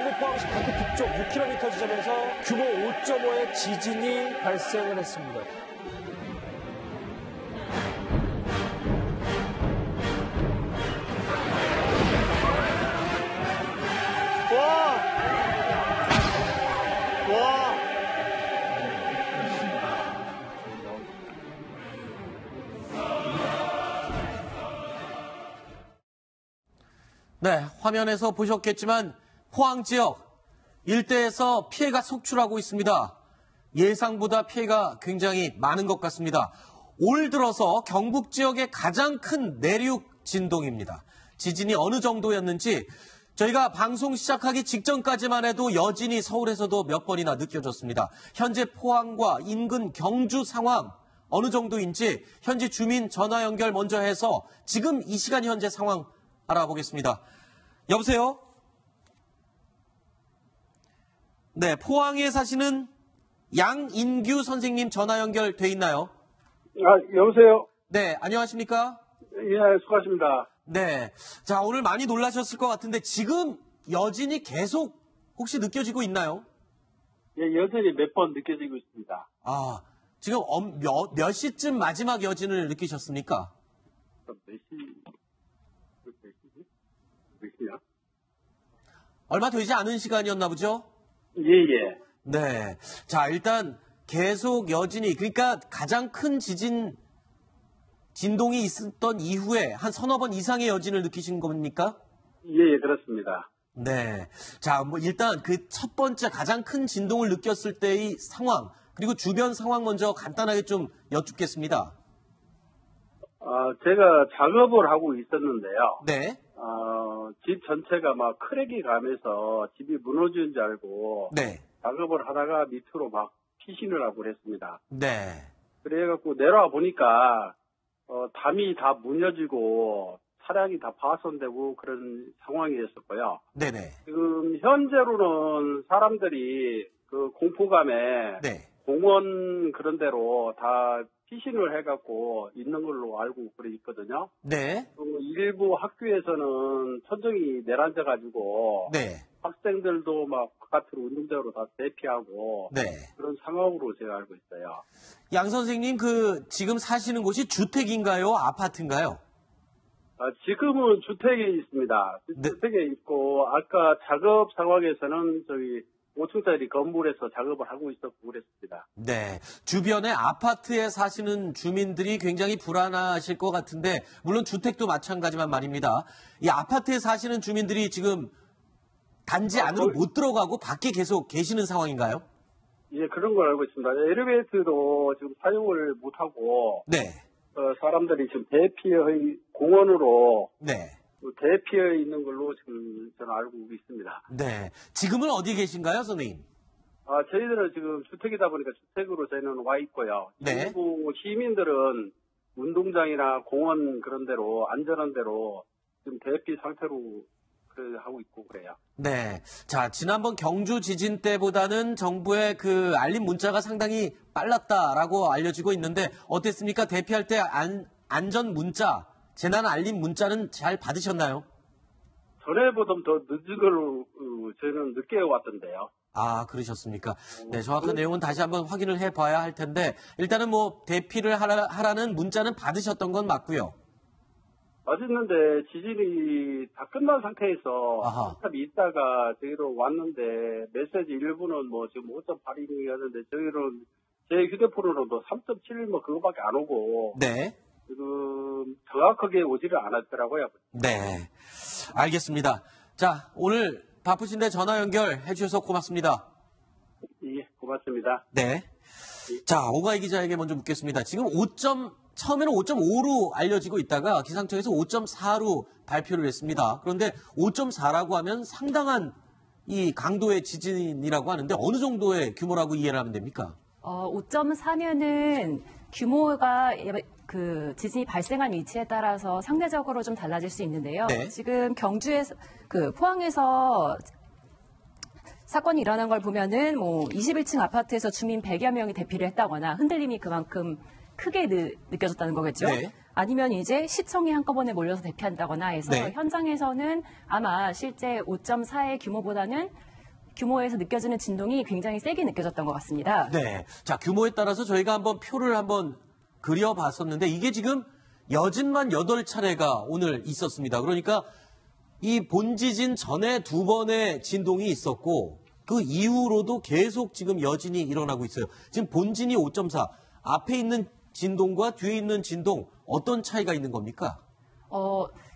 경북 포항시 바로 북쪽 6km 지점에서 규모 5.5의 지진이 발생을 했습니다. 네, 화면에서 보셨겠지만 포항 지역 일대에서 피해가 속출하고 있습니다. 예상보다 피해가 굉장히 많은 것 같습니다. 올 들어서 경북 지역의 가장 큰 내륙 진동입니다. 지진이 어느 정도였는지 저희가 방송 시작하기 직전까지만 해도 여진이 서울에서도 몇 번이나 느껴졌습니다. 현재 포항과 인근 경주 상황 어느 정도인지 현지 주민 전화 연결 먼저 해서 지금 이 시간 현재 상황 알아보겠습니다. 여보세요? 네, 포항에 사시는 양인규 선생님 전화 연결돼 있나요? 여보세요? 네, 안녕하십니까? 예, 수고하십니다. 네. 자, 오늘 많이 놀라셨을 것 같은데 지금 여진이 계속 혹시 느껴지고 있나요? 예, 여전히 몇 번 느껴지고 있습니다. 아, 지금 몇 시쯤 마지막 여진을 느끼셨습니까? 몇 시지? 몇 시야? 얼마 되지 않은 시간이었나 보죠? 예. 네. 자, 일단 계속 여진이, 그러니까 가장 큰 진동이 있었던 이후에 한 서너 번 이상의 여진을 느끼신 겁니까? 예, 그렇습니다. 네. 자, 뭐 일단 그 첫 번째 가장 큰 진동을 느꼈을 때의 상황, 그리고 주변 상황 먼저 간단하게 좀 여쭙겠습니다. 제가 작업을 하고 있었는데요. 네. 집 전체가 막 크랙이 가면서 집이 무너지는 줄 알고 네. 작업을 하다가 밑으로 막 피신을 하고 그랬습니다. 네. 그래갖고 내려와 보니까 담이 다 무너지고 차량이 다 파손되고 그런 상황이었었고요. 네네. 지금 현재로는 사람들이 그 공포감에 네. 공원 그런 데로 다 피신을 해갖고 있는 걸로 알고 그래 있거든요. 네. 일부 학교에서는 천정이 내려앉아가지고 네. 학생들도 막 바깥으로 운동장으로 다 대피하고 네. 그런 상황으로 제가 알고 있어요. 양 선생님, 지금 사시는 곳이 주택인가요? 아파트인가요? 지금은 주택에 있습니다. 네. 주택에 있고 아까 작업 상황에서는 저희 5층짜리 건물에서 작업을 하고 있었고 그랬습니다. 네. 주변에 아파트에 사시는 주민들이 굉장히 불안하실 것 같은데, 물론 주택도 마찬가지만 말입니다. 이 아파트에 사시는 주민들이 지금 단지 안으로 못 들어가고 밖에 계속 계시는 상황인가요? 예, 그런 걸 알고 있습니다. 엘리베이터도 지금 사용을 못하고, 네. 사람들이 지금 대피의 공원으로, 네. 대피해 있는 걸로 지금 저는 알고 있습니다. 네. 지금은 어디 계신가요, 선생님? 저희들은 지금 주택이다 보니까 주택으로 저희는 와 있고요. 네. 일부 시민들은 운동장이나 공원 그런 데로, 안전한 데로 지금 대피 상태로 하고 있고 그래요. 네. 자, 지난번 경주 지진 때보다는 정부의 그 알림 문자가 상당히 빨랐다라고 알려지고 있는데 어땠습니까? 대피할 때 안전 문자, 재난 알림 문자는 잘 받으셨나요? 전에보다 더 늦은 걸로 저희는 늦게 왔던데요. 아, 그러셨습니까? 네, 정확한 내용은 다시 한번 확인을 해봐야 할 텐데 일단은 뭐 대피를 하라는 문자는 받으셨던 건 맞고요. 맞았는데 지진이 다 끝난 상태에서 한참 있다가 저희로 왔는데 메시지 일부는 뭐 지금 5.8이었는데 저희는 제 휴대폰으로도 3.7 뭐 그거밖에 안 오고 네. 지금 정확하게 오지를 않았더라고요. 네, 알겠습니다. 자, 오늘 바쁘신데 전화 연결해 주셔서 고맙습니다. 예, 고맙습니다. 네. 자, 오가희 기자에게 먼저 묻겠습니다. 지금 처음에는 5.5로 알려지고 있다가 기상청에서 5.4로 발표를 했습니다. 그런데 5.4라고 하면 상당한 이 강도의 지진이라고 하는데 어느 정도의 규모라고 이해를 하면 됩니까? 5.4면은 규모가 그 지진이 발생한 위치에 따라서 상대적으로 좀 달라질 수 있는데요. 네. 지금 경주에서 포항에서 사건이 일어난 걸 보면은 뭐 21층 아파트에서 주민 100여 명이 대피를 했다거나 흔들림이 그만큼 크게 느껴졌다는 거겠죠. 네. 아니면 이제 시청이 한꺼번에 몰려서 대피한다거나 해서 네. 현장에서는 아마 실제 5.4의 규모보다는 규모에서 느껴지는 진동이 굉장히 세게 느껴졌던 것 같습니다. 네. 자, 규모에 따라서 저희가 한번 표를 한번 그려봤었는데 이게 지금 여진만 8차례가 오늘 있었습니다. 그러니까 이 본지진 전에 2번의 진동이 있었고 그 이후로도 계속 지금 여진이 일어나고 있어요. 지금 본진이 5.4, 앞에 있는 진동과 뒤에 있는 진동 어떤 차이가 있는 겁니까?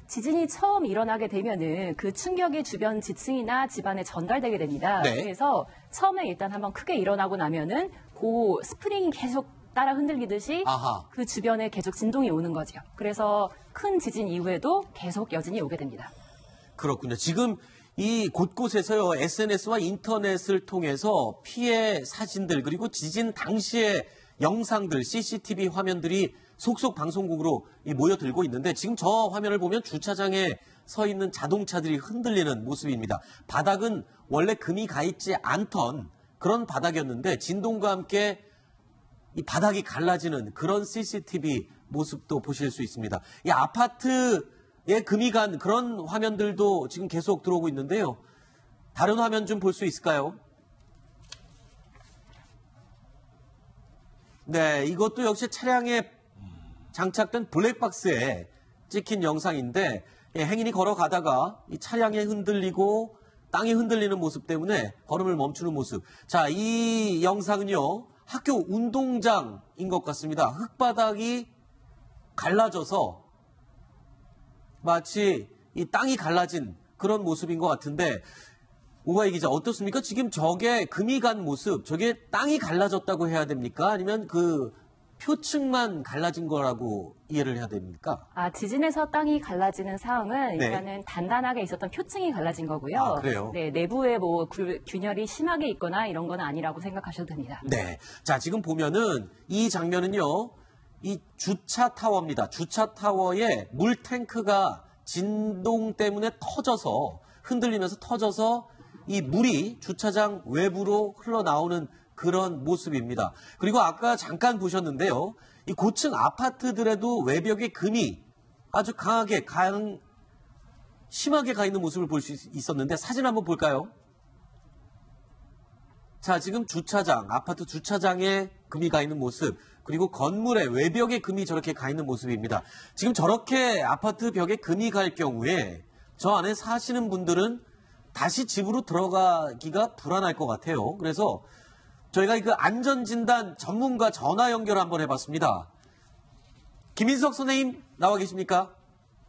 지진이 처음 일어나게 되면은 그 충격이 주변 지층이나 집안에 전달되게 됩니다. 네. 그래서 처음에 일단 한번 크게 일어나고 나면은 그 스프링이 계속 따라 흔들리듯이 아하. 그 주변에 계속 진동이 오는 거죠. 그래서 큰 지진 이후에도 계속 여진이 오게 됩니다. 그렇군요. 지금 이 곳곳에서요, SNS와 인터넷을 통해서 피해 사진들, 그리고 지진 당시의 영상들, CCTV 화면들이 속속 방송국으로 모여들고 있는데 지금 저 화면을 보면 주차장에 서 있는 자동차들이 흔들리는 모습입니다. 바닥은 원래 금이 가 있지 않던 그런 바닥이었는데 진동과 함께 이 바닥이 갈라지는 그런 CCTV 모습도 보실 수 있습니다. 이 아파트에 금이 간 그런 화면들도 지금 계속 들어오고 있는데요. 다른 화면 좀 볼 수 있을까요? 네, 이것도 역시 차량에 장착된 블랙박스에 찍힌 영상인데 행인이 걸어가다가 이 차량에 흔들리고 땅이 흔들리는 모습 때문에 걸음을 멈추는 모습. 자, 이 영상은요. 학교 운동장인 것 같습니다. 흙바닥이 갈라져서 마치 이 땅이 갈라진 그런 모습인 것 같은데 오가희 기자 어떻습니까? 지금 저게 금이 간 모습, 저게 땅이 갈라졌다고 해야 됩니까? 아니면 그 표층만 갈라진 거라고 이해를 해야 됩니까? 지진에서 땅이 갈라지는 상황은 네. 일단은 단단하게 있었던 표층이 갈라진 거고요. 아, 그래요? 네, 내부에 뭐 균열이 심하게 있거나 이런 건 아니라고 생각하셔도 됩니다. 네. 자, 지금 보면은 이 장면은요, 이 주차 타워입니다. 주차 타워에 물 탱크가 진동 때문에 터져서, 흔들리면서 터져서 이 물이 주차장 외부로 흘러나오는 그런 모습입니다. 그리고 아까 잠깐 보셨는데요. 이 고층 아파트들에도 외벽에 금이 아주 심하게 가 있는 모습을 볼 수 있었는데 사진 한번 볼까요? 자, 지금 아파트 주차장에 금이 가 있는 모습, 그리고 건물의 외벽에 금이 저렇게 가 있는 모습입니다. 지금 저렇게 아파트 벽에 금이 갈 경우에 저 안에 사시는 분들은 다시 집으로 들어가기가 불안할 것 같아요. 그래서 저희가 그 안전진단 전문가 전화 연결 한번 해봤습니다. 김인석 선생님 나와 계십니까?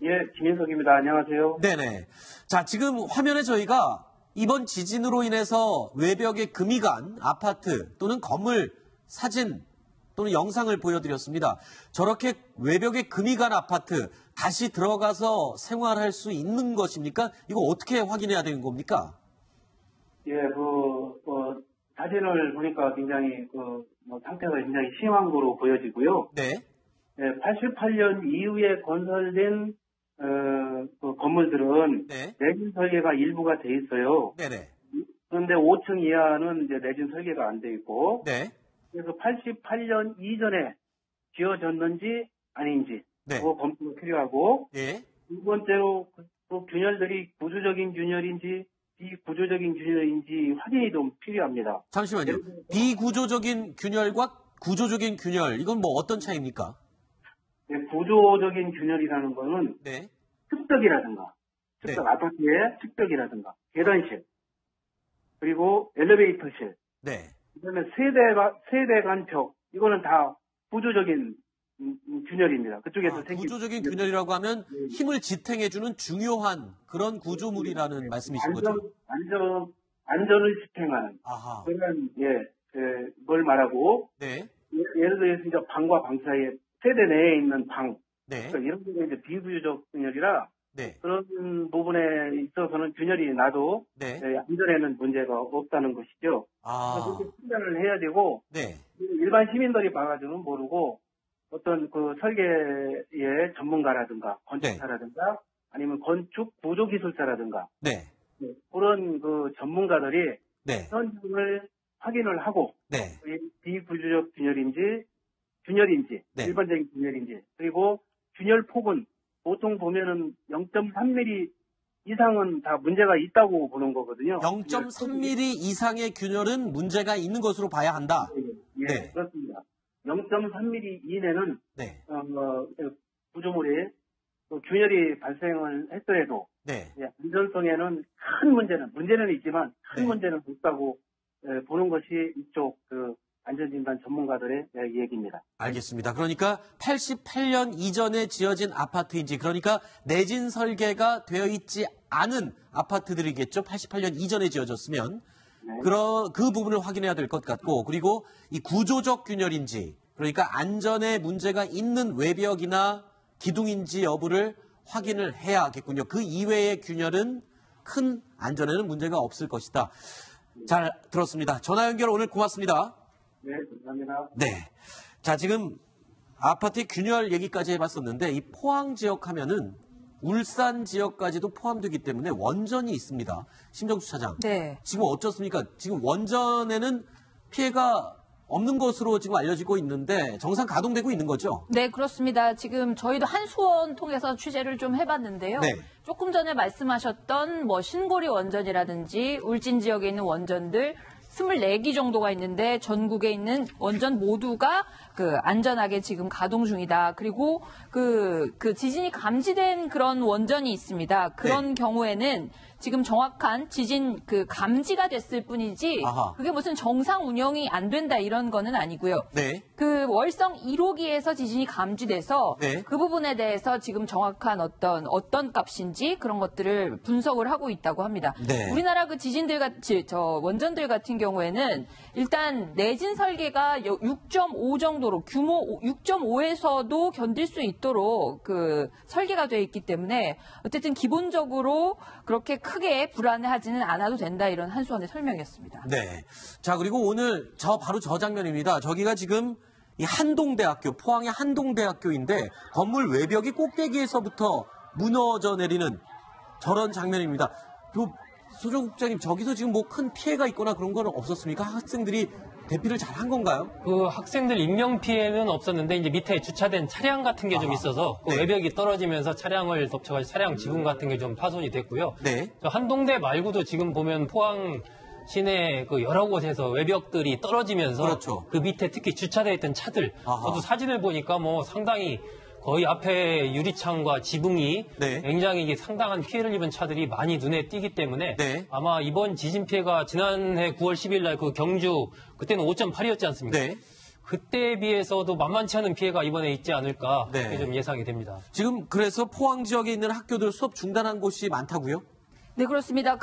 예, 김인석입니다. 안녕하세요. 네네. 자, 지금 화면에 저희가 이번 지진으로 인해서 외벽에 금이 간 아파트 또는 건물 사진 또는 영상을 보여드렸습니다. 저렇게 외벽에 금이 간 아파트 다시 들어가서 생활할 수 있는 것입니까? 이거 어떻게 확인해야 되는 겁니까? 예, 사진을 보니까 굉장히 상태가 굉장히 심한 거로 보여지고요. 네. 예, 88년 이후에 건설된 건물들은 네. 내진 설계가 일부가 돼 있어요. 네네. 그런데 5층 이하는 이제 내진 설계가 안 돼 있고, 네. 그래서 88년 이전에 지어졌는지 아닌지 네. 그거 검토가 필요하고, 예. 두 번째로 그 균열들이 구조적인 균열인지 비구조적인 균열인지 확인이 좀 필요합니다. 잠시만요. 비구조적인 균열과 구조적인 균열, 이건 뭐 어떤 차이입니까? 네, 구조적인 균열이라는 거는 네. 습벽이라든가, 네. 아파트의 습벽이라든가, 계단실, 그리고 엘리베이터실, 네. 그다음에 세대 간 벽, 이거는 다 구조적인 균열입니다. 그쪽에서 생긴 구조적인 균열이라고 하면 힘을 지탱해주는 중요한 그런 구조물이라는 말씀이신 거죠? 안전을 지탱하는 아하. 그런 걸 말하고, 네. 예를 들어서 이제 방과 방 사이에 세대 내에 있는 방, 네. 그러니까 이런 게 이제 비구조적 균열이라 네. 그런 부분에 있어서는 균열이 나도 네. 안전에는 문제가 없다는 것이죠. 그렇게 판단을 해야 되고, 네. 일반 시민들이 봐가지고는 모르고 어떤 그 설계의 전문가라든가 건축사라든가 아니면 건축 구조기술사라든가 네. 그런 그 전문가들이 네. 현장을 확인을 하고 네. 비구조적 균열인지 네. 일반적인 균열인지, 그리고 균열 폭은 보통 보면은 0.3mm 이상은 다 문제가 있다고 보는 거거든요. 0.3mm 이상의 균열은 문제가 있는 것으로 봐야 한다. 예, 네. 그렇습니다. 0.3mm 이내는 네. 구조물에 균열이 발생을 했더라도 네. 안전성에는 큰 문제는 있지만 큰 네. 문제는 없다고 보는 것이 이쪽 안전진단 전문가들의 얘기입니다. 알겠습니다. 그러니까 88년 이전에 지어진 아파트인지, 그러니까 내진 설계가 되어 있지 않은 아파트들이겠죠. 88년 이전에 지어졌으면. 네. 그 부분을 확인해야 될 것 같고, 그리고 이 구조적 균열인지, 그러니까 안전에 문제가 있는 외벽이나 기둥인지 여부를 확인을 해야 하겠군요. 그 이외의 균열은 큰 안전에는 문제가 없을 것이다. 잘 들었습니다. 전화 연결 오늘 고맙습니다. 네, 감사합니다. 네. 자, 지금 아파트 균열 얘기까지 해봤었는데, 이 포항 지역 하면은 울산 지역까지도 포함되기 때문에 원전이 있습니다. 심정수 차장. 네. 지금 어떻습니까? 지금 원전에는 피해가 없는 것으로 지금 알려지고 있는데 정상 가동되고 있는 거죠? 네, 그렇습니다. 지금 저희도 한수원 통해서 취재를 좀 해봤는데요. 네. 조금 전에 말씀하셨던 신고리 원전이라든지 울진 지역에 있는 원전들 24기 정도가 있는데 전국에 있는 원전 모두가 안전하게 지금 가동 중이다. 그리고 그 지진이 감지된 그런 원전이 있습니다. 그런 네. 경우에는 지금 정확한 지진 감지가 됐을 뿐이지 아하. 그게 무슨 정상 운영이 안 된다 이런 거는 아니고요. 네. 월성 1호기에서 지진이 감지돼서 네. 그 부분에 대해서 지금 정확한 어떤 값인지 그런 것들을 분석을 하고 있다고 합니다. 네. 우리나라 지진들 원전들 같은 경우에는 일단 내진 설계가 6.5 정도로 규모 6.5에서도 견딜 수 있도록 설계가 되어 있기 때문에 어쨌든 기본적으로 그렇게 크게 불안해하지는 않아도 된다 이런 한수원의 설명이었습니다. 네. 자, 그리고 오늘 바로 저 장면입니다. 저기가 지금 이 한동대학교, 포항의 한동대학교인데 건물 외벽이 꼭대기에서부터 무너져 내리는 저런 장면입니다. 소정 국장님, 저기서 지금 큰 피해가 있거나 그런 건 없었습니까? 학생들이 대피를 잘 한 건가요? 학생들 인명 피해는 없었는데 이제 밑에 주차된 차량 같은 게 좀 있어서 네. 외벽이 떨어지면서 차량을 덮쳐가지고 차량 지붕 같은 게 좀 파손이 됐고요. 네. 한동대 말고도 지금 보면 포항 시내 여러 곳에서 외벽들이 떨어지면서 그렇죠. 그 밑에 특히 주차되어 있던 차들, 아하. 저도 사진을 보니까 상당히 거의 앞에 유리창과 지붕이 네. 굉장히 상당한 피해를 입은 차들이 많이 눈에 띄기 때문에 네. 아마 이번 지진 피해가 지난해 9월 10일 날 경주 그때는 5.8이었지 않습니까? 네. 그때에 비해서도 만만치 않은 피해가 이번에 있지 않을까 네. 좀 예상이 됩니다. 지금 그래서 포항 지역에 있는 학교들 수업 중단한 곳이 많다고요? 네, 그렇습니다.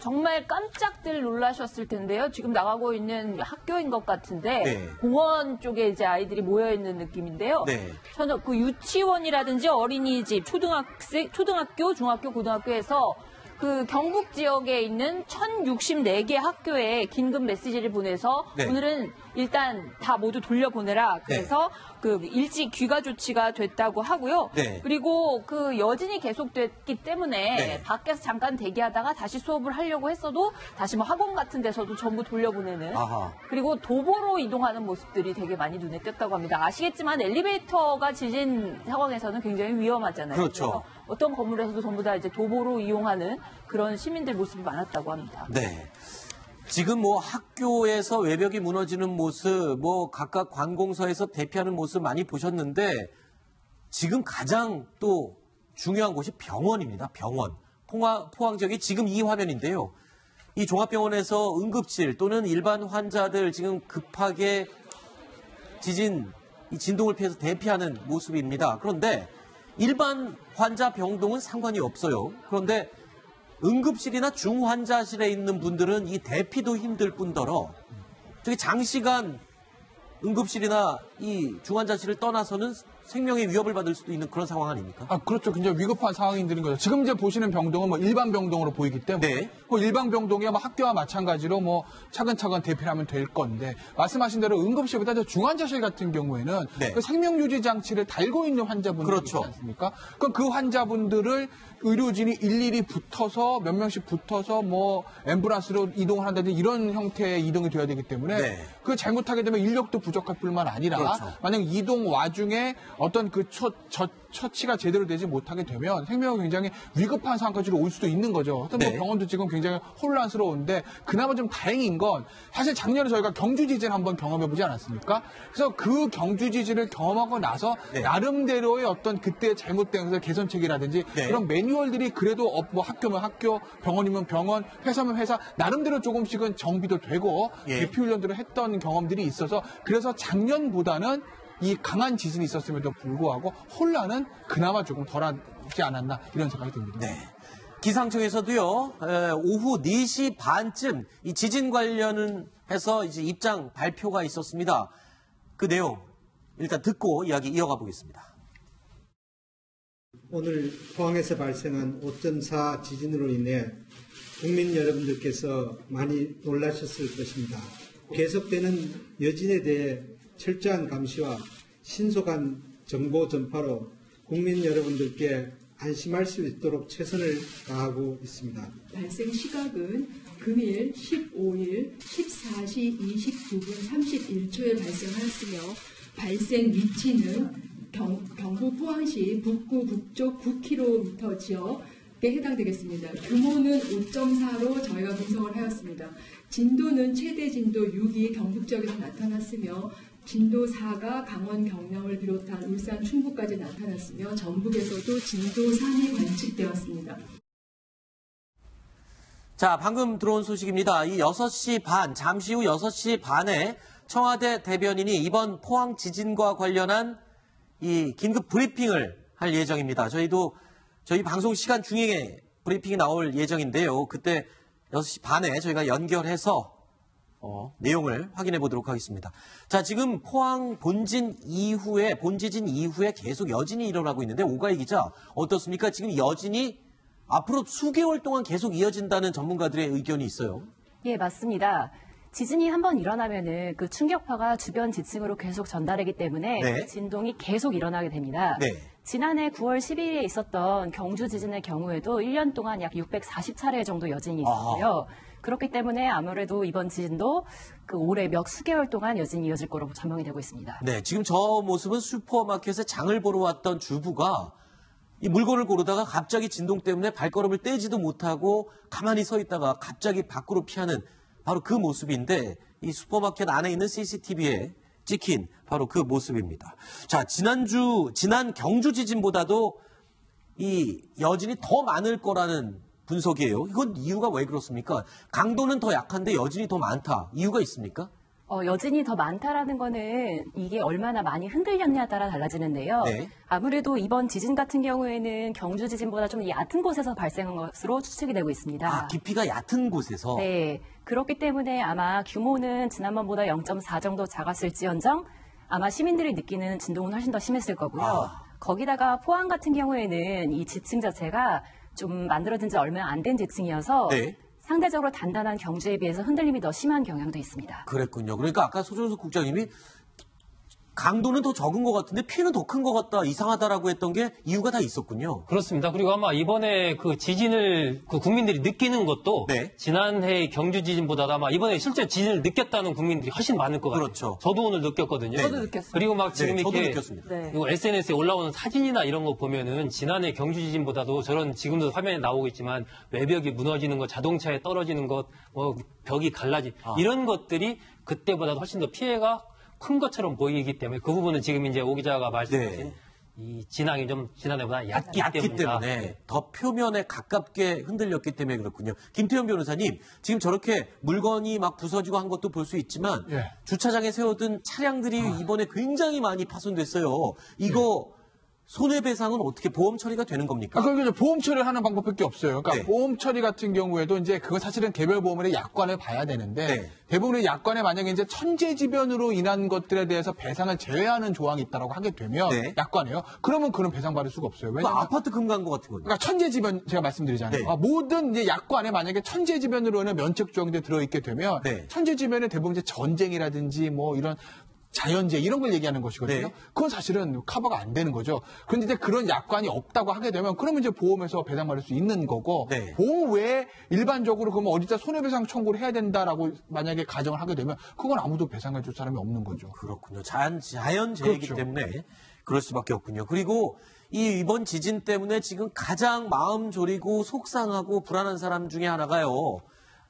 정말 깜짝들 놀라셨을 텐데요. 지금 나가고 있는 학교인 것 같은데, 네. 공원 쪽에 이제 아이들이 모여있는 느낌인데요. 네. 저는 유치원이라든지 어린이집, 초등학교, 중학교, 고등학교에서 경북 지역에 있는 1064개 학교에 긴급 메시지를 보내서 네. 오늘은 일단 다 모두 돌려보내라. 그래서 일찍 귀가 조치가 됐다고 하고요. 네. 그리고 여진이 계속됐기 때문에 네. 밖에서 잠깐 대기하다가 다시 수업을 하려고 했어도 다시 학원 같은 데서도 전부 돌려보내는 아하. 그리고 도보로 이동하는 모습들이 되게 많이 눈에 띄었다고 합니다. 아시겠지만 엘리베이터가 지진 상황에서는 굉장히 위험하잖아요. 그렇죠. 그래서 어떤 건물에서도 전부 다 이제 도보로 이용하는 그런 시민들 모습이 많았다고 합니다. 네. 지금 학교에서 외벽이 무너지는 모습, 각각 관공서에서 대피하는 모습 많이 보셨는데 지금 가장 또 중요한 곳이 병원입니다. 병원. 포항 지역이 지금 이 화면인데요. 이 종합병원에서 응급실 또는 일반 환자들 지금 급하게 이 진동을 피해서 대피하는 모습입니다. 그런데 일반 환자 병동은 상관이 없어요. 그런데 응급실이나 중환자실에 있는 분들은 이 대피도 힘들 뿐더러 저기 장시간 응급실이나 이 중환자실을 떠나서는 생명의 위협을 받을 수도 있는 그런 상황 아닙니까? 그렇죠. 굉장히 위급한 상황이 되는 거죠. 지금 이제 보시는 병동은 일반 병동으로 보이기 때문에 네. 일반 병동이 학교와 마찬가지로 차근차근 대피를 하면 될 건데 말씀하신 대로 응급실보다 중환자실 같은 경우에는 네. 생명유지 장치를 달고 있는 환자분들이 그렇죠. 있지 않습니까? 그럼 그 환자분들을 의료진이 일일이 붙어서 몇 명씩 붙어서 앰뷸런스로 이동을 한다든지 이런 형태의 이동이 돼야 되기 때문에 네. 그 잘못하게 되면 인력도 부족할 뿐만 아니라 그렇죠. 만약 이동 와중에 어떤 그 처치가 제대로 되지 못하게 되면 생명이 굉장히 위급한 상황까지 올 수도 있는 거죠. 하여튼 뭐 네. 병원도 지금 굉장히 혼란스러운데 그나마 좀 다행인 건 사실 작년에 저희가 경주 지진 한번 경험해보지 않았습니까? 그래서 그 경주 지진을 경험하고 나서 네. 나름대로의 어떤 그때 잘못된 것을 개선책이라든지 네. 그런 매뉴얼들이 그래도 뭐 학교면 학교, 병원이면 병원, 회사면 회사 나름대로 조금씩은 정비도 되고 예. 대피 훈련들을 했던 경험들이 있어서 그래서 작년보다는 이 강한 지진이 있었음에도 불구하고 혼란은 그나마 조금 덜하지 않았나 이런 생각이 듭니다. 네. 기상청에서도요, 오후 4시 반쯤 이 지진 관련해서 이제 입장 발표가 있었습니다. 그 내용 일단 듣고 이야기 이어가 보겠습니다. 오늘 포항에서 발생한 5.4 지진으로 인해 국민 여러분들께서 많이 놀라셨을 것입니다. 계속되는 여진에 대해 철저한 감시와 신속한 정보 전파로 국민 여러분들께 안심할 수 있도록 최선을 다하고 있습니다. 발생 시각은 금일 15일 14시 29분 31초에 발생하였으며 발생 위치는 경북 포항시 북구 북쪽 9km 지역에 해당되겠습니다. 규모는 5.4로 저희가 분석을 하였습니다. 진도는 최대 진도 6이 경북 지역에서 나타났으며 진도 4가 강원 경남을 비롯한 울산 충북까지 나타났으며 전북에서도 진도 3이 관측되었습니다. 자, 방금 들어온 소식입니다. 이 6시 반, 잠시 후 6시 반에 청와대 대변인이 이번 포항 지진과 관련한 이 긴급 브리핑을 할 예정입니다. 저희 방송 시간 중에 브리핑이 나올 예정인데요. 그때 6시 반에 저희가 연결해서 내용을 확인해 보도록 하겠습니다. 자, 지금 포항 본지진 이후에 계속 여진이 일어나고 있는데 오가희 기자 어떻습니까? 지금 여진이 앞으로 수개월 동안 계속 이어진다는 전문가들의 의견이 있어요. 예, 맞습니다. 지진이 한번 일어나면은 그 충격파가 주변 지층으로 계속 전달하기 때문에 네. 진동이 계속 일어나게 됩니다. 네. 지난해 9월 12일에 있었던 경주 지진의 경우에도 1년 동안 약 640차례 정도 여진이 있었고요. 그렇기 때문에 아무래도 이번 지진도 그 올해 몇 수개월 동안 여진이 이어질 거로 전망이 되고 있습니다. 네, 지금 저 모습은 슈퍼마켓에 장을 보러 왔던 주부가 이 물건을 고르다가 갑자기 진동 때문에 발걸음을 떼지도 못하고 가만히 서 있다가 갑자기 밖으로 피하는 바로 그 모습인데 이 슈퍼마켓 안에 있는 CCTV에 찍힌 바로 그 모습입니다. 자, 지난 경주 지진보다도 이 여진이 더 많을 거라는 분석이에요. 이건 이유가 왜 그렇습니까? 강도는 더 약한데 여진이 더 많다. 이유가 있습니까? 여진이 더 많다라는 거는 이게 얼마나 많이 흔들렸냐에 따라 달라지는데요. 네. 아무래도 이번 지진 같은 경우에는 경주 지진보다 좀 얕은 곳에서 발생한 것으로 추측이 되고 있습니다. 아, 깊이가 얕은 곳에서? 네. 그렇기 때문에 아마 규모는 지난번보다 0.4 정도 작았을지언정 아마 시민들이 느끼는 진동은 훨씬 더 심했을 거고요. 거기다가 포항 같은 경우에는 이 지층 자체가 좀 만들어진 지 얼마 안 된 지층이어서 네. 상대적으로 단단한 경주에 비해서 흔들림이 더 심한 경향도 있습니다. 그랬군요. 그러니까 아까 소준석 국장님이 강도는 더 적은 것 같은데 피해는 더 큰 것 같다, 이상하다라고 했던 게 이유가 다 있었군요. 그렇습니다. 그리고 아마 이번에 그 지진을 그 국민들이 느끼는 것도 네. 지난해 경주 지진보다 아마 이번에 실제 지진을 느꼈다는 국민들이 훨씬 많을 것 같아요. 그렇죠. 저도 오늘 느꼈거든요. 네. 저도 느꼈어요. 그리고 막 지금 네, 저도 이렇게 느꼈습니다. 네. 이거 SNS에 올라오는 사진이나 이런 거 보면은 지난해 경주 지진보다도 저런 지금도 화면에 나오겠지만 외벽이 무너지는 것, 자동차에 떨어지는 것, 뭐 벽이 갈라진 이런 것들이 그때보다도 훨씬 더 피해가 큰 것처럼 보이기 때문에 그 부분은 지금 이제 오 기자가 말씀하신 네. 이 진앙이 좀 지난해보다 얕기 얕기 때문에 더 표면에 가깝게 흔들렸기 때문에 그렇군요. 김태현 변호사님, 지금 저렇게 물건이 막 부서지고 한 것도 볼 수 있지만 예. 주차장에 세워둔 차량들이 이번에 굉장히 많이 파손됐어요. 이거 손해배상은 어떻게 보험 처리가 되는 겁니까? 그러니까 이제 보험 처리를 하는 방법밖에 없어요. 그러니까 네. 보험 처리 같은 경우에도 이제 그거 사실은 개별 보험의 약관을 봐야 되는데 네. 대부분의 약관에 만약에 이제 천재지변으로 인한 것들에 대해서 배상을 제외하는 조항이 있다라고 하게 되면 네. 약관에요. 그러면 그는 배상받을 수가 없어요. 그 왜냐하면 아파트 금광고 같은 거죠. 그러니까 천재지변 제가 말씀드리잖아요. 네. 모든 이제 약관에 만약에 천재지변으로 인한 면책 조항들이 들어있게 되면 네. 천재지변에 대부분 이제 전쟁이라든지 뭐 이런 자연재해 이런 걸 얘기하는 것이거든요. 네. 그건 사실은 커버가 안 되는 거죠. 그런데 이제 그런 약관이 없다고 하게 되면 그러면 이제 보험에서 배상받을 수 있는 거고 네. 보험 외에 일반적으로 그러면 어디다 손해배상 청구를 해야 된다라고 만약에 가정을 하게 되면 그건 아무도 배상해 줄 사람이 없는 거죠. 그렇군요. 자연재해이기 그렇죠. 때문에 그럴 수밖에 없군요. 그리고 이번 지진 때문에 지금 가장 마음 졸이고 속상하고 불안한 사람 중에 하나가요.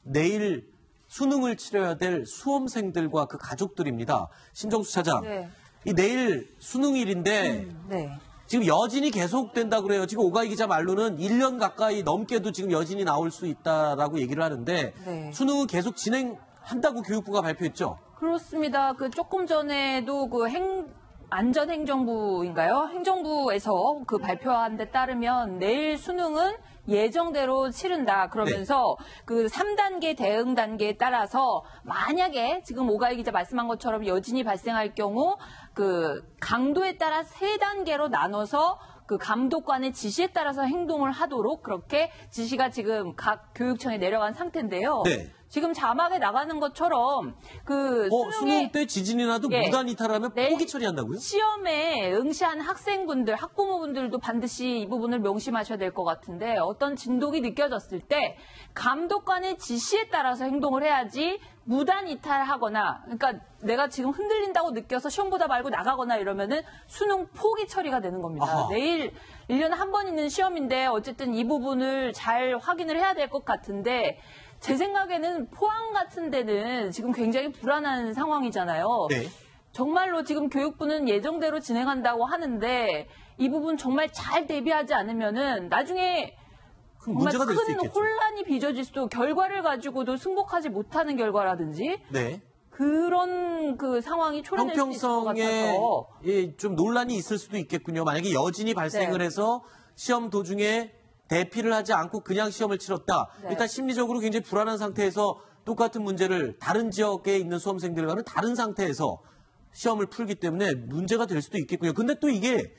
내일 수능을 치러야 될 수험생들과 그 가족들입니다. 신정수 차장, 네. 이 내일 수능일인데 네. 지금 여진이 계속된다 그래요. 지금 오가희 기자 말로는 1년 가까이 넘게도 지금 여진이 나올 수 있다라고 얘기를 하는데 네. 수능은 계속 진행한다고 교육부가 발표했죠. 그렇습니다. 그 조금 전에도 그 안전행정부인가요? 행정부에서 그 발표한 데 따르면 내일 수능은 예정대로 치른다. 그러면서 그 3단계 대응 단계에 따라서 만약에 지금 오가희 기자 말씀한 것처럼 여진이 발생할 경우 그 강도에 따라 3단계로 나눠서 그 감독관의 지시에 따라서 행동을 하도록 그렇게 지시가 지금 각 교육청에 내려간 상태인데요. 네. 지금 자막에 나가는 것처럼 그 수능 때 지진이 나도 예. 무단 이탈하면 네. 포기 처리한다고요? 시험에 응시한 학생분들, 학부모분들도 반드시 이 부분을 명심하셔야 될 것 같은데 어떤 진동이 느껴졌을 때 감독관의 지시에 따라서 행동을 해야지 무단 이탈하거나 그러니까 내가 지금 흔들린다고 느껴서 시험 보다 말고 나가거나 이러면은 수능 포기 처리가 되는 겁니다. 아하. 내일 1년에 한 번 있는 시험인데 어쨌든 이 부분을 잘 확인을 해야 될 것 같은데 제 생각에는 포항 같은 데는 지금 굉장히 불안한 상황이잖아요. 네. 정말로 지금 교육부는 예정대로 진행한다고 하는데 이 부분 정말 잘 대비하지 않으면은 나중에 정말 문제가 될 수 큰 있겠죠. 혼란이 빚어질 수도 결과를 가지고도 승복하지 못하는 결과라든지 네. 그런 그 상황이 초래될 수 있을 것 형평성에 같아서 좀 논란이 있을 수도 있겠군요. 만약에 여진이 발생을 네. 해서 시험 도중에 대피를 하지 않고 그냥 시험을 치렀다. 네. 일단 심리적으로 굉장히 불안한 상태에서 똑같은 문제를 다른 지역에 있는 수험생들과는 다른 상태에서 시험을 풀기 때문에 문제가 될 수도 있겠군요. 근데 또 이게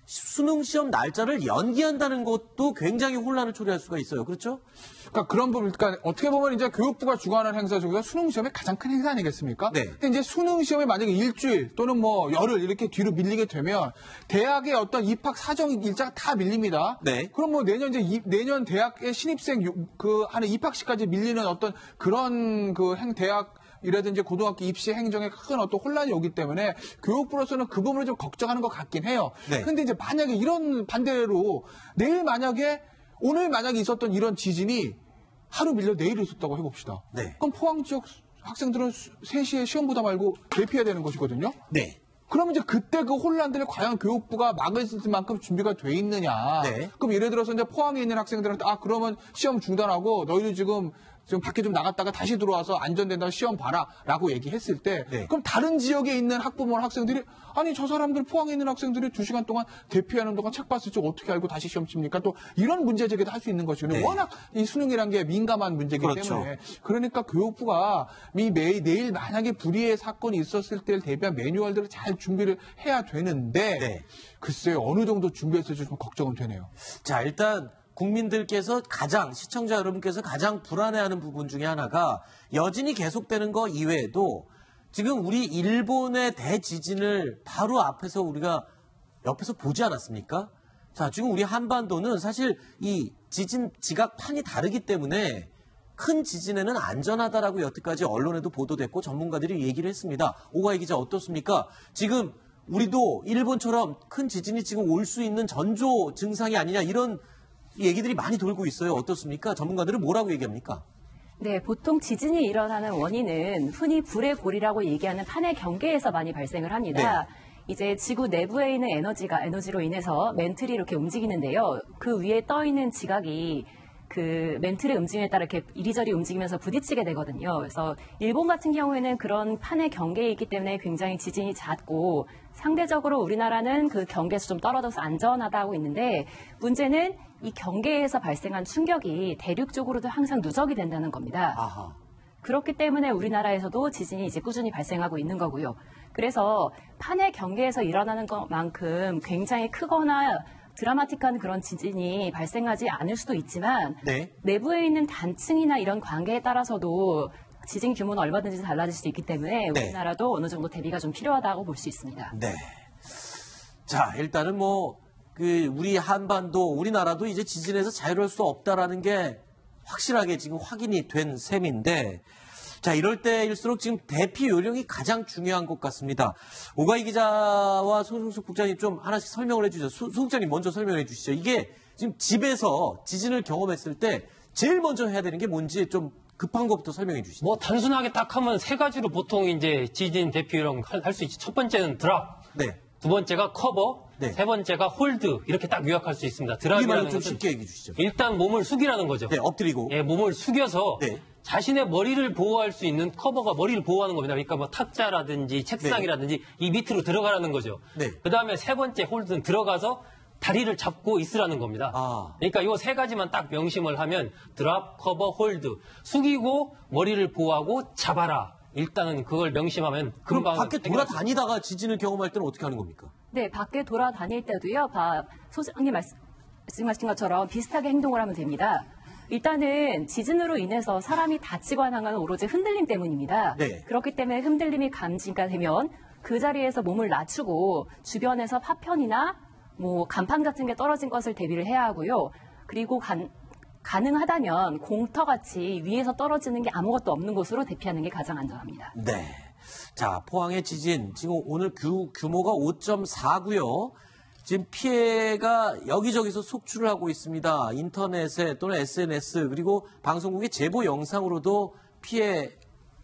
수능 시험 날짜를 연기한다는 것도 굉장히 혼란을 초래할 수가 있어요. 그렇죠? 그러니까 그런 부분, 그러니까 어떻게 보면 이제 교육부가 주관하는 행사 중에서 수능 시험의 가장 큰 행사 아니겠습니까? 네. 근데 이제 수능 시험이 만약에 일주일 또는 뭐 열흘 이렇게 뒤로 밀리게 되면 대학의 어떤 입학 사정 일자가 다 밀립니다. 네. 그럼 뭐 내년 이제 내년 대학의 신입생 그 하는 입학시까지 밀리는 어떤 그런 그 대학 이라든지 고등학교 입시 행정에 큰 어떤 혼란이 오기 때문에 교육부로서는 그 부분을 좀 걱정하는 것 같긴 해요. 네. 근데 이제 만약에 이런 반대로 오늘 만약에 있었던 이런 지진이 하루 밀려 내일 있었다고 해봅시다. 네. 그럼 포항 지역 학생들은 3시에 시험 보다 말고 대피해야 되는 것이거든요. 네. 그러면 이제 그때 그 혼란들을 과연 교육부가 막을 만큼 준비가 돼 있느냐. 네. 그럼 예를 들어서 이제 포항에 있는 학생들한테 그러면 시험 중단하고 너희들 지금 밖에 좀 나갔다가 다시 들어와서 안전된다고 시험 봐라 라고 얘기했을 때 네. 그럼 다른 지역에 있는 학부모나 학생들이 아니 저 사람들 포항에 있는 학생들이 2시간 동안 대피하는 동안 책 봤을 줄 어떻게 알고 다시 시험 칩니까? 또 이런 문제 제기도 할 수 있는 것이거든요. 네. 워낙 이 수능이란 게 민감한 문제이기 그렇죠. 때문에 그러니까 교육부가 내일 만약에 불의의 사건이 있었을 때를 대비한 매뉴얼들을 잘 준비를 해야 되는데 네. 글쎄요 어느 정도 준비했을지 좀 걱정은 되네요. 자, 일단 국민들께서 시청자 여러분께서 가장 불안해하는 부분 중에 하나가 여진이 계속되는 거 이외에도 지금 우리 일본의 대지진을 바로 앞에서 우리가 옆에서 보지 않았습니까? 자, 지금 우리 한반도는 사실 이 지진 지각판이 다르기 때문에 큰 지진에는 안전하다라고 여태까지 언론에도 보도됐고 전문가들이 얘기를 했습니다. 오가희 기자 어떻습니까? 지금 우리도 일본처럼 큰 지진이 지금 올 수 있는 전조 증상이 아니냐 이런 얘기들이 많이 돌고 있어요. 어떻습니까? 전문가들은 뭐라고 얘기합니까? 네, 보통 지진이 일어나는 원인은 흔히 불의 골이라고 얘기하는 판의 경계에서 많이 발생을 합니다. 이제 지구 내부에 있는 에너지로 인해서 멘틀이 이렇게 움직이는데요. 그 위에 떠 있는 지각이 그 멘틀의 움직임에 따라 이렇게 이리저리 움직이면서 부딪히게 되거든요. 그래서 일본 같은 경우에는 그런 판의 경계에 있기 때문에 굉장히 지진이 잦고 상대적으로 우리나라는 그 경계에서 좀 떨어져서 안전하다고 있는데 문제는 이 경계에서 발생한 충격이 대륙 쪽으로도 항상 누적이 된다는 겁니다. 아하. 그렇기 때문에 우리나라에서도 지진이 이제 꾸준히 발생하고 있는 거고요. 그래서 판의 경계에서 일어나는 것만큼 굉장히 크거나 드라마틱한 그런 지진이 발생하지 않을 수도 있지만 네. 내부에 있는 단층이나 이런 관계에 따라서도 지진 규모는 얼마든지 달라질 수 있기 때문에 네. 우리나라도 어느 정도 대비가 좀 필요하다고 볼 수 있습니다. 네. 자, 일단은 우리 한반도, 우리나라도 이제 지진에서 자유로울 수 없다라는 게 확실하게 지금 확인이 된 셈인데, 자, 이럴 때일수록 지금 대피 요령이 가장 중요한 것 같습니다. 오가희 기자와 소승숙 국장님 좀 하나씩 설명을 해주죠. 소 국장님 먼저 설명해 주시죠. 이게 지금 집에서 지진을 경험했을 때 제일 먼저 해야 되는 게 뭔지 좀 급한 것부터 설명해 주시죠. 뭐 단순하게 딱 하면 세 가지로 보통 이제 지진 대피 요령 할 수 있지. 첫 번째는 드랍. 네. 두 번째가 커버, 네. 세 번째가 홀드 이렇게 딱 요약할 수 있습니다. 이 말로 드랍이라는 좀 것은 쉽게 얘기해 주시죠. 일단 몸을 숙이라는 거죠. 네, 엎드리고. 예, 몸을 숙여서 네. 자신의 머리를 보호할 수 있는 커버가 머리를 보호하는 겁니다. 그러니까 뭐 탁자라든지 책상이라든지 이 밑으로 들어가라는 거죠. 네. 그다음에 세 번째 홀드는 들어가서 다리를 잡고 있으라는 겁니다. 아. 그러니까 이 세 가지만 딱 명심을 하면 드랍, 커버, 홀드 숙이고 머리를 보호하고 잡아라. 일단은 그걸 명심하면 그럼 금방 밖에 해결할 수 돌아다니다가 지진을 경험할 때는 어떻게 하는 겁니까? 네, 밖에 돌아다닐 때도요, 소장님 말씀하신 것처럼 비슷하게 행동을 하면 됩니다. 일단은 지진으로 인해서 사람이 다치거나 하는 건 오로지 흔들림 때문입니다. 네. 그렇기 때문에 흔들림이 감지가 되면 그 자리에서 몸을 낮추고 주변에서 파편이나 뭐 간판 같은 게 떨어진 것을 대비를 해야 하고요. 그리고 가능하다면 공터같이 위에서 떨어지는 게 아무것도 없는 곳으로 대피하는 게 가장 안전합니다. 네. 자, 포항의 지진, 지금 오늘 규모가 5.4고요. 지금 피해가 여기저기서 속출을 하고 있습니다. 인터넷에 또는 SNS 그리고 방송국의 제보 영상으로도 피해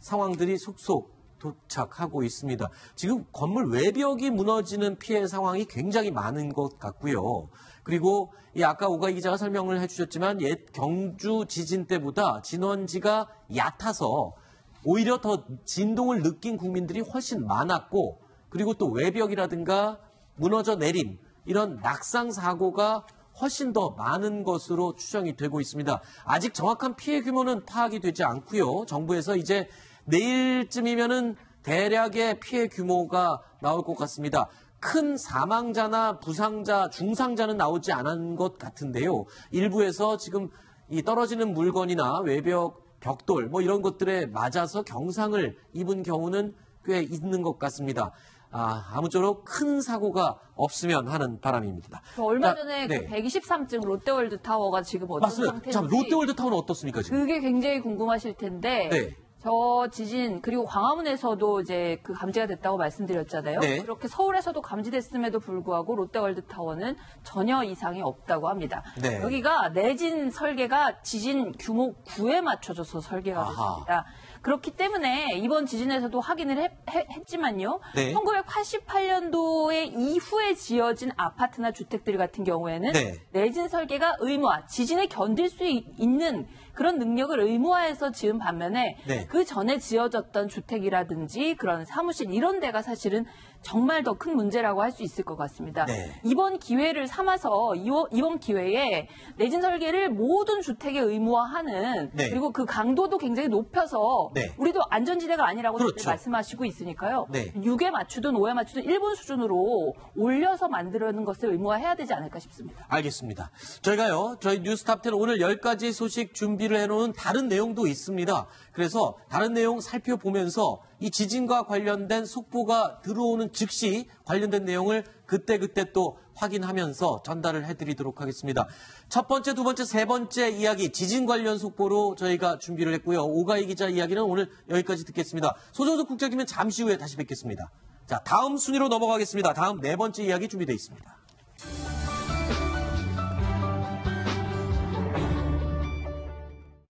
상황들이 속속 도착하고 있습니다. 지금 건물 외벽이 무너지는 피해 상황이 굉장히 많은 것 같고요. 그리고 아까 오가희 기자가 설명을 해주셨지만 옛 경주 지진 때보다 진원지가 얕아서 오히려 더 진동을 느낀 국민들이 훨씬 많았고 그리고 또 외벽이라든가 무너져 내림 이런 낙상 사고가 훨씬 더 많은 것으로 추정이 되고 있습니다. 아직 정확한 피해 규모는 파악이 되지 않고요. 정부에서 이제 내일쯤이면은 대략의 피해 규모가 나올 것 같습니다. 큰 사망자나 부상자, 중상자는 나오지 않은 것 같은데요. 일부에서 지금 이 떨어지는 물건이나 외벽, 벽돌 뭐 이런 것들에 맞아서 경상을 입은 경우는 꽤 있는 것 같습니다. 아무쪼록 큰 사고가 없으면 하는 바람입니다. 얼마 전에 네. 그 123층 롯데월드 타워가 지금 어떤 맞습니다. 상태인지 자, 롯데월드 타워는 어떻습니까 지금? 그게 굉장히 궁금하실 텐데 네. 저 지진 그리고 광화문에서도 이제 그 감지가 됐다고 말씀드렸잖아요. 네. 그렇게 서울에서도 감지됐음에도 불구하고 롯데월드 타워는 전혀 이상이 없다고 합니다. 네. 여기가 내진 설계가 지진 규모 9에 맞춰져서 설계가 아하. 됐습니다. 그렇기 때문에 이번 지진에서도 확인을 했지만요. 네. 1988년도에 이후에 지어진 아파트나 주택들 같은 경우에는 네. 내진 설계가 의무화, 지진을 견딜 수 있는 그런 능력을 의무화해서 지은 반면에 네. 그 전에 지어졌던 주택이라든지 그런 사무실 이런 데가 사실은 정말 더 큰 문제라고 할 수 있을 것 같습니다. 네. 이번 기회를 삼아서 이번 기회에 내진 설계를 모든 주택에 의무화하는 네. 그리고 그 강도도 굉장히 높여서 네. 우리도 안전지대가 아니라고 그렇죠. 말씀하시고 있으니까요. 네. 6에 맞추든 5에 맞추든 1분 수준으로 올려서 만들어는 것을 의무화해야 되지 않을까 싶습니다. 알겠습니다. 저희 뉴스탑10 오늘 10가지 소식 준비를 해놓은 다른 내용도 있습니다. 그래서 다른 내용 살펴보면서 이 지진과 관련된 속보가 들어오는 즉시 관련된 내용을 그때그때 또 확인하면서 전달을 해드리도록 하겠습니다. 첫 번째, 두 번째, 세 번째 이야기 지진 관련 속보로 저희가 준비를 했고요. 오가희 기자 이야기는 오늘 여기까지 듣겠습니다. 소정숙 국장님은 잠시 후에 다시 뵙겠습니다. 자, 다음 순위로 넘어가겠습니다. 다음 네 번째 이야기 준비되어 있습니다.